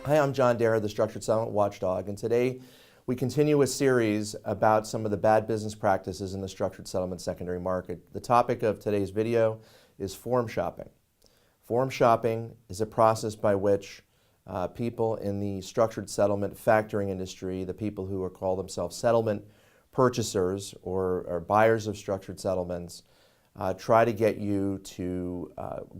Hi, I'm John Dara, the Structured Settlement Watchdog, and today we continue a series about some of the bad business practices in the structured settlement secondary market. The topic of today's video is form shopping. Form shopping is a process by which people in the structured settlement factoring industry, the people who call themselves settlement purchasers or buyers of structured settlements, try to get you to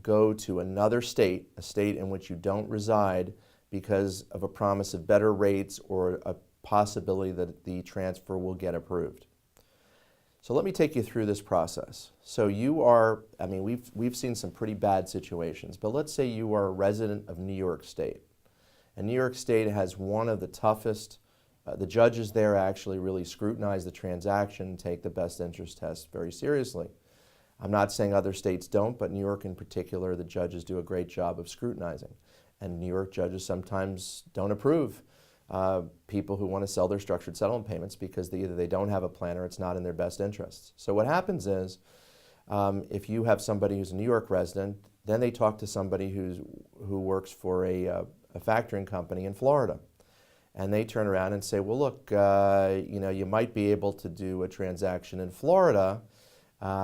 go to another state, a state in which you don't reside, because of a promise of better rates or a possibility that the transfer will get approved. So let me take you through this process. So you are, we've seen some pretty bad situations, but let's say you are a resident of New York State. And New York State has one of the toughest, the judges there actually really scrutinize the transaction, take the best interest test very seriously. I'm not saying other states don't, but New York in particular, the judges do a great job of scrutinizing. And New York judges sometimes don't approve people who want to sell their structured settlement payments because either they don't have a plan or it's not in their best interests. So what happens is, if you have somebody who's a New York resident, then they talk to somebody who works for a factoring company in Florida. And they turn around and say, well, look, you might be able to do a transaction in Florida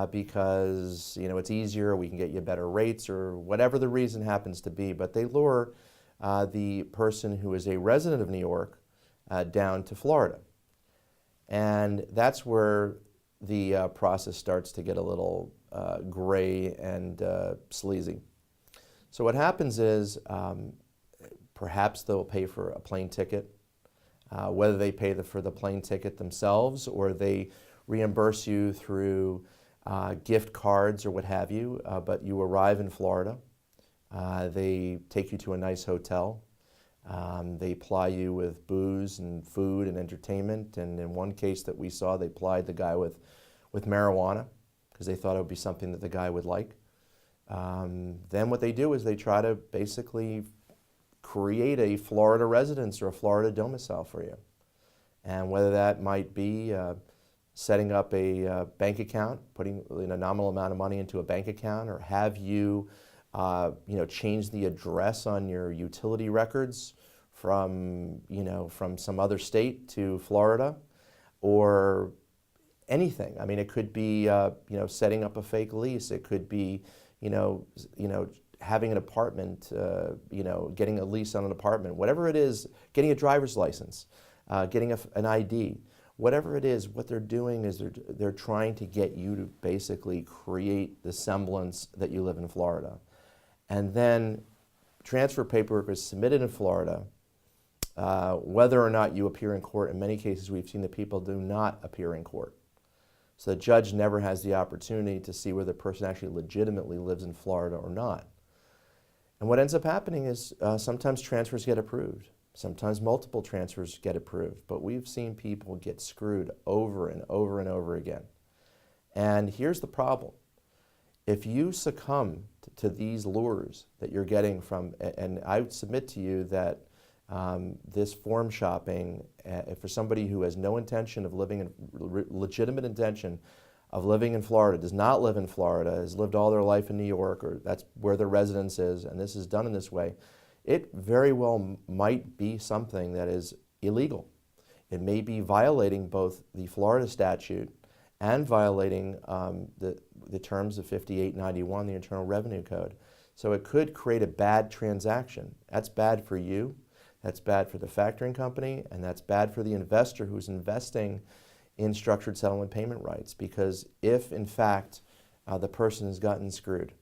because it's easier, we can get you better rates, or whatever the reason happens to be. But they lure the person who is a resident of New York down to Florida. And that's where the process starts to get a little gray and sleazy. So what happens is perhaps they'll pay for a plane ticket, whether they pay for the plane ticket themselves or they reimburse you through gift cards or what have you, but you arrive in Florida. They take you to a nice hotel. They ply you with booze and food and entertainment, and in one case that we saw, they plied the guy with marijuana because they thought it would be something that the guy would like. Then what they do is they try to basically create a Florida residence or a Florida domicile for you. And whether that might be setting up a bank account, putting a nominal amount of money into a bank account, or have you change the address on your utility records from some other state to Florida, or anything. I mean, it could be setting up a fake lease. It could be having an apartment, getting a lease on an apartment. Whatever it is, getting a driver's license, getting an ID. Whatever it is, what they're doing is they're trying to get you to basically create the semblance that you live in Florida. And then transfer paperwork is submitted in Florida. Whether or not you appear in court, in many cases we've seen that people do not appear in court. So the judge never has the opportunity to see whether the person actually legitimately lives in Florida or not. And what ends up happening is sometimes transfers get approved. Sometimes multiple transfers get approved, but we've seen people get screwed over and over and over again. And here's the problem. If you succumb to these lures that you're getting from, and I would submit to you that this form shopping, for somebody who has no intention of living legitimate intention of living in Florida, does not live in Florida, has lived all their life in New York, or that's where their residence is, and this is done in this way, it very well might be something that is illegal. It may be violating both the Florida statute and violating the terms of 5891, the Internal Revenue Code. So it could create a bad transaction. That's bad for you, that's bad for the factoring company, and that's bad for the investor who's investing in structured settlement payment rights. Because if, in fact, the person has gotten screwed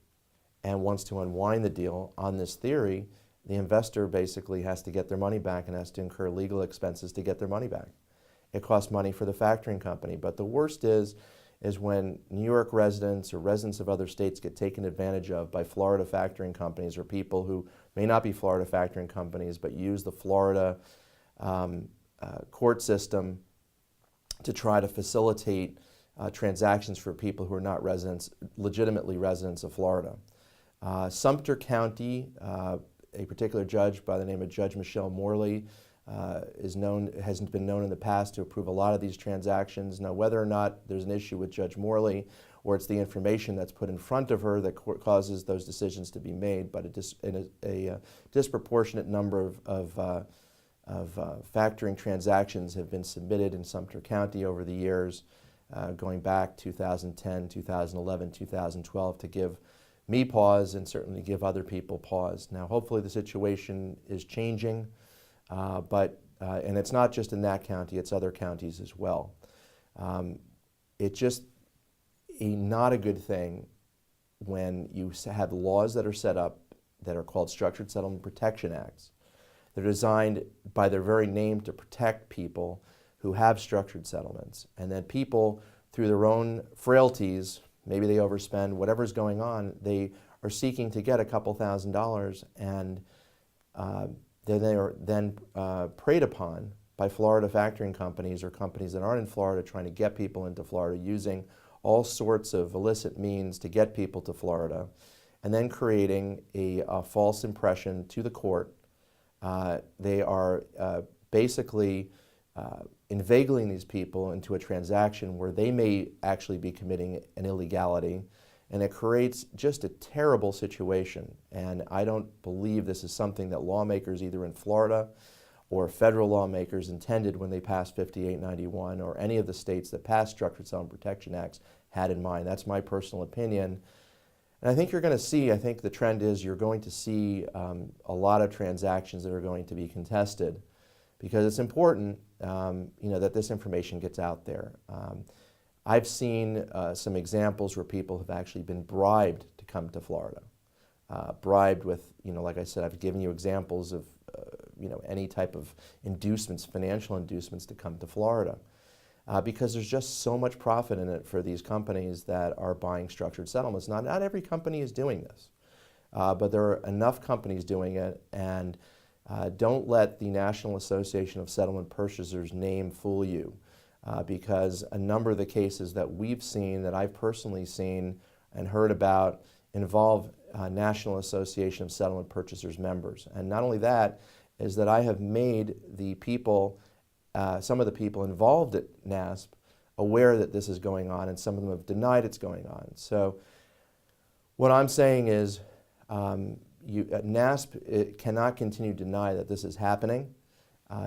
and wants to unwind the deal on this theory, the investor basically has to get their money back and has to incur legal expenses to get their money back. It costs money for the factoring company. But the worst is when New York residents or residents of other states get taken advantage of by Florida factoring companies, or people who may not be Florida factoring companies but use the Florida court system to try to facilitate transactions for people who are not legitimately residents of Florida. Sumter County, a particular judge by the name of Judge Michelle Morley has been known in the past to approve a lot of these transactions. Now, whether or not there's an issue with Judge Morley, or it's the information that's put in front of her that causes those decisions to be made. But a disproportionate number of factoring transactions have been submitted in Sumter County over the years, going back 2010, 2011, 2012, to give me pause and certainly give other people pause. Now, hopefully the situation is changing, and it's not just in that county, it's other counties as well. It's just not a good thing when you have laws that are set up that are called Structured Settlement Protection Acts. They're designed by their very name to protect people who have structured settlements. And then people, through their own frailties, maybe they overspend, whatever's going on, they are seeking to get a couple $1,000s, and they are then preyed upon by Florida factoring companies or companies that aren't in Florida trying to get people into Florida using all sorts of illicit means to get people to Florida, and then creating a false impression to the court. They are basically inveigling these people into a transaction where they may actually be committing an illegality, and it creates just a terrible situation. And I don't believe this is something that lawmakers either in Florida or federal lawmakers intended when they passed 5891, or any of the states that passed Structured Settlement Protection Acts had in mind. That's my personal opinion. And I think you're going to see, I think the trend is you're going to see a lot of transactions that are going to be contested, because it's important that this information gets out there. I've seen some examples where people have actually been bribed to come to Florida. Bribed with, like I said, I've given you examples of any type of inducements, financial inducements to come to Florida. Because there's just so much profit in it for these companies that are buying structured settlements. Not every company is doing this, but there are enough companies doing it, and don't let the National Association of Settlement Purchasers name fool you, because a number of the cases that we've seen, that I've personally seen and heard about, involve National Association of Settlement Purchasers members. And not only that, is that I have made the people, some of the people involved at NASP, aware that this is going on, and some of them have denied it's going on. So what I'm saying is NASP cannot continue to deny that this is happening.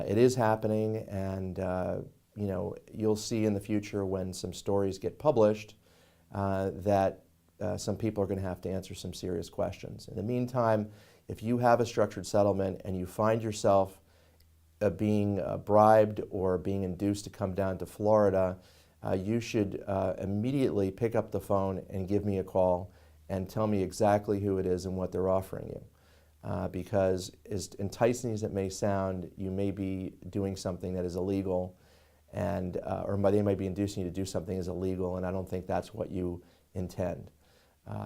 It is happening, and you'll see in the future when some stories get published that some people are going to have to answer some serious questions. In the meantime, if you have a structured settlement and you find yourself being bribed or being induced to come down to Florida, you should immediately pick up the phone and give me a call and tell me exactly who it is and what they're offering you. Because as enticing as it may sound, you may be doing something that is illegal, and or they might be inducing you to do something that's illegal, and I don't think that's what you intend.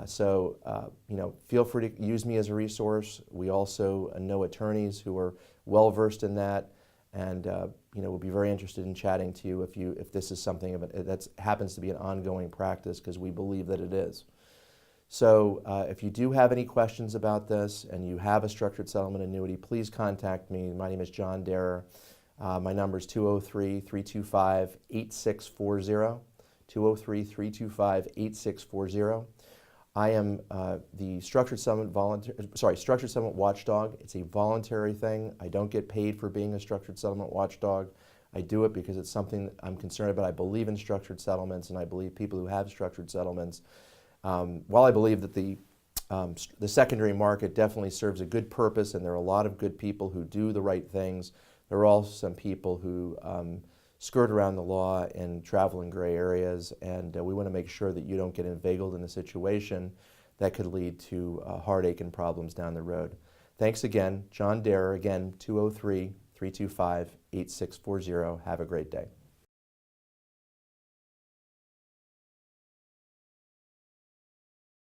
Feel free to use me as a resource. We also know attorneys who are well versed in that, and we'll be very interested in chatting to you if this is something that happens to be an ongoing practice, because we believe that it is. So if you do have any questions about this and you have a structured settlement annuity, please contact me. My name is John Derer. My number is 203-325-8640. 203-325-8640. I am the Structured Settlement Watchdog. It's a voluntary thing. I don't get paid for being a Structured Settlement Watchdog. I do it because it's something I'm concerned about. I believe in structured settlements, and I believe people who have structured settlements. While I believe that the secondary market definitely serves a good purpose, and there are a lot of good people who do the right things, there are also some people who skirt around the law and travel in gray areas, and we want to make sure that you don't get inveigled in a situation that could lead to heartache and problems down the road. Thanks again. John Derer, again, 203-325-8640. Have a great day.